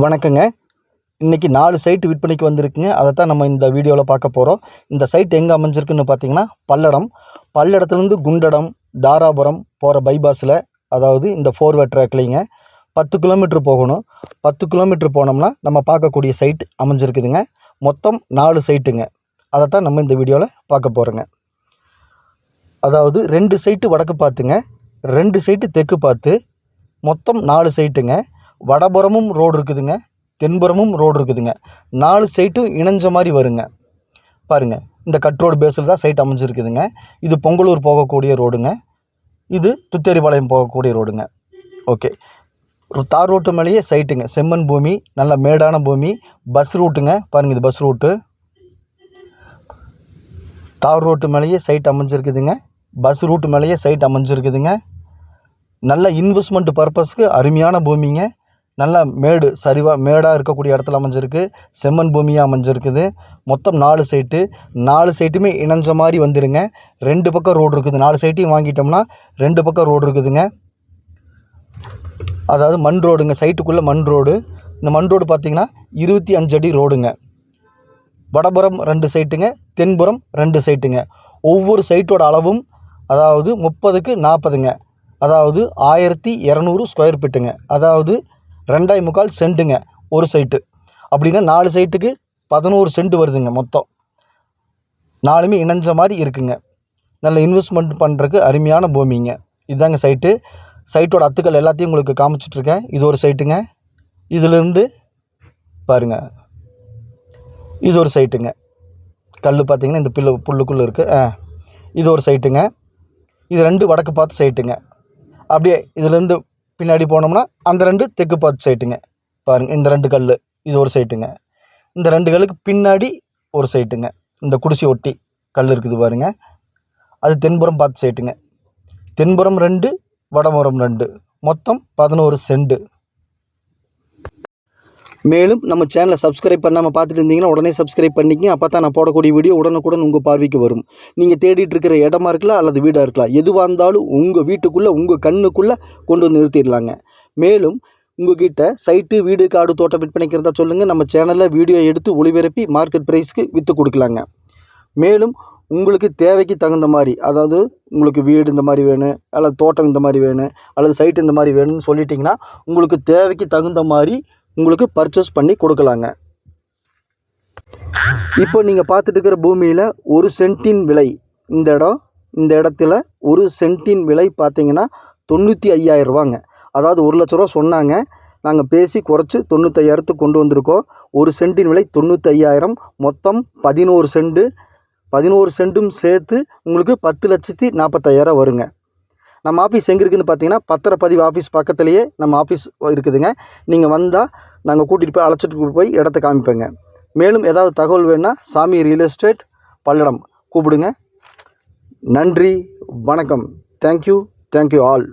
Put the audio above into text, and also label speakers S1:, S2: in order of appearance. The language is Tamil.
S1: வணக்கங்க. இன்னைக்கு 4 சைட் விற்பனைக்கு வந்திருக்குங்க. அதைத்தான் நம்ம இந்த வீடியோவில் பார்க்க போகிறோம். இந்த சைட் எங்கே அமைஞ்சிருக்குன்னு பார்த்தீங்கன்னா பல்லடம். பல்லடத்துலேருந்து குண்டடம் தாராபுரம் போகிற பைபாஸில், அதாவது இந்த 4 வே ட்ராக்லிங்க 10 கிலோமீட்டர் போகணும். 10 கிலோமீட்டர் போனோம்னா நம்ம பார்க்கக்கூடிய சைட் அமைஞ்சிருக்குதுங்க. மொத்தம் 4 சைட்டுங்க. அதைத்தான் நம்ம இந்த வீடியோவில் பார்க்க போகிறோங்க. அதாவது 2 சைட்டு வடக்கு பார்த்துங்க, 2 சைட்டு தெற்கு பார்த்து, மொத்தம் 4 சைட்டுங்க. வடபுறமும் ரோடு இருக்குதுங்க, தென்புறமும் ரோடு இருக்குதுங்க. 4 சைட்டும் இணைஞ்ச மாதிரி வருங்க. பாருங்கள், இந்த கட் ரோடு பேஸில் தான் சைட் அமைஞ்சிருக்குதுங்க. இது பொங்கலூர் போகக்கூடிய ரோடுங்க, இது துத்தேரிபாளையம் போகக்கூடிய ரோடுங்க. ஓகே, ஒரு தார் ரோட்டு மேலேயே சைட்டுங்க. செம்மண் பூமி, நல்ல மேடான பூமி. பஸ் ரூட்டுங்க, பாருங்கள், இது பஸ் ரூட்டு. தார் ரோட்டு மேலேயே சைட் அமைஞ்சிருக்குதுங்க, பஸ் ரூட்டு மேலேயே சைட் அமைஞ்சிருக்குதுங்க. நல்ல இன்வெஸ்ட்மெண்ட் பர்பஸ்க்கு அருமையான பூமிங்க. நல்ல மேடு சரிவாக மேடாக இருக்கக்கூடிய இடத்துல அமைஞ்சிருக்கு. செம்மண் பூமியாக அமைஞ்சிருக்குது. மொத்தம் 4 சைட்டு. 4 சைட்டுமே இணைஞ்ச மாதிரி வந்துடுங்க. 2 பக்கம் ரோடு இருக்குது. 4 சைட்டையும் வாங்கிட்டோம்னா 2 பக்கம் ரோடு இருக்குதுங்க. அதாவது மண் ரோடுங்க, சைட்டுக்குள்ளே மண் ரோடு. இந்த மண் ரோடு பார்த்திங்கன்னா 25 அடி ரோடுங்க. வடபுறம் 2 சைட்டுங்க, தென்புறம் 2 சைட்டுங்க. ஒவ்வொரு சைட்டோட அளவும் அதாவது 30க்கு 40ங்க. அதாவது 1200 ஸ்கொயர் ஃபீட்டுங்க. அதாவது 2.25 சென்ட்டுங்க ஒரு சைட்டு. அப்படின்னா 4 சைட்டுக்கு 11 சென்ட் வருதுங்க மொத்தம். 4மே இணைஞ்ச மாதிரி இருக்குங்க. நல்ல இன்வெஸ்ட்மெண்ட் பண்ணுறதுக்கு அருமையான பூமிங்க. இதுதாங்க சைட்டு. சைட்டோட அத்துக்கள் எல்லாத்தையும் உங்களுக்கு காமிச்சிட்ருக்கேன். இது ஒரு சைட்டுங்க. இதிலேருந்து பாருங்கள், இது ஒரு சைட்டுங்க. கல் பார்த்திங்கன்னா இந்த புல்லுக்குள்ளே இருக்குது. இது ஒரு சைட்டுங்க. இது 2 வடக்கு பார்த்து சைட்டுங்க. அப்படியே இதிலேருந்து பின்னாடி போனோம்னா அந்த 2 தெற்கு பார்த்து சைட்டுங்க. பாருங்கள், இந்த 2 கல், இது ஒரு சைட்டுங்க. இந்த 2 கல்லுக்கு பின்னாடி ஒரு சைட்டுங்க. இந்த குடிசை ஒட்டி கல் இருக்குது பாருங்கள், அது தென்புறம் பார்த்து சைட்டுங்க. தென்புறம் 2, வடபுறம் 2, மொத்தம் 11 சென்ட். மேலும் நம்ம சேனலை சப்ஸ்கிரைப் பண்ணாமல் பார்த்துட்டு இருந்தீங்கன்னா உடனே சப்ஸ்கிரைப் பண்ணிக்கங்க. அப்போ தான் நான் போடக்கூடிய வீடியோ உடனுக்குடன் உங்கள் பார்வைக்கு வரும். நீங்கள் தேடிட்டு இருக்கிற இடமா இருக்கலாம் அல்லது வீடாக இருக்கலாம், எதுவாக இருந்தாலும் உங்கள் வீட்டுக்குள்ளே உங்கள் கண்ணுக்குள்ளே கொண்டு வந்து நிறுத்திடலாங்க. மேலும் உங்கள்கிட்ட சைட்டு, வீடு, காடு, தோட்டம் விற்பனைக்கு இருந்தால் சொல்லுங்கள். நம்ம சேனலில் வீடியோ எடுத்து ஒளிபரப்பி மார்க்கெட் ப்ரைஸ்க்கு விற்று கொடுக்கலாங்க. மேலும் உங்களுக்கு தேவைக்கு தகுந்த மாதிரி, அதாவது உங்களுக்கு வீடு இந்த மாதிரி வேணும், அல்லது தோட்டம் இந்த மாதிரி வேணும், அல்லது சைட்டு இந்த மாதிரி வேணும்னு சொல்லிட்டிங்கன்னா உங்களுக்கு தேவைக்கு தகுந்த மாதிரி உங்களுக்கு பர்ச்சேஸ் பண்ணி கொடுக்கலாங்க. இப்போ நீங்கள் பார்த்துட்டு இருக்கிற பூமியில் 1 சென்ட்டின் விலை, இந்த இடத்துல 1 சென்ட்டின் விலை பார்த்தீங்கன்னா 95,000 ரூபாங்க. அதாவது 1 லட்ச ரூபா சொன்னாங்க, நாங்கள் பேசி குறைச்சி 95,000த்துக்கு கொண்டு வந்திருக்கோம். 1 சென்ட்டின் விலை 95,000, மொத்தம் 11 சென்ட். 11 சென்ட்டும் சேர்த்து உங்களுக்கு 10,40,000 வருங்க. நம்ம ஆஃபீஸ் எங்கே இருக்குதுன்னு பார்த்தீங்கன்னா பத்திரப்பதிவு ஆஃபீஸ் பக்கத்துலேயே நம்ம ஆஃபீஸ் இருக்குதுங்க. நீங்கள் வந்தால் நாங்கள் கூட்டிகிட்டு போய் அழைச்சிட்டு போய் இடத்த காமிப்பேங்க. மேலும் ஏதாவது தகவல் வேணுன்னா சாமி ரியல் எஸ்டேட் பல்லடம் கூப்பிடுங்க. நன்றி, வணக்கம். Thank you all.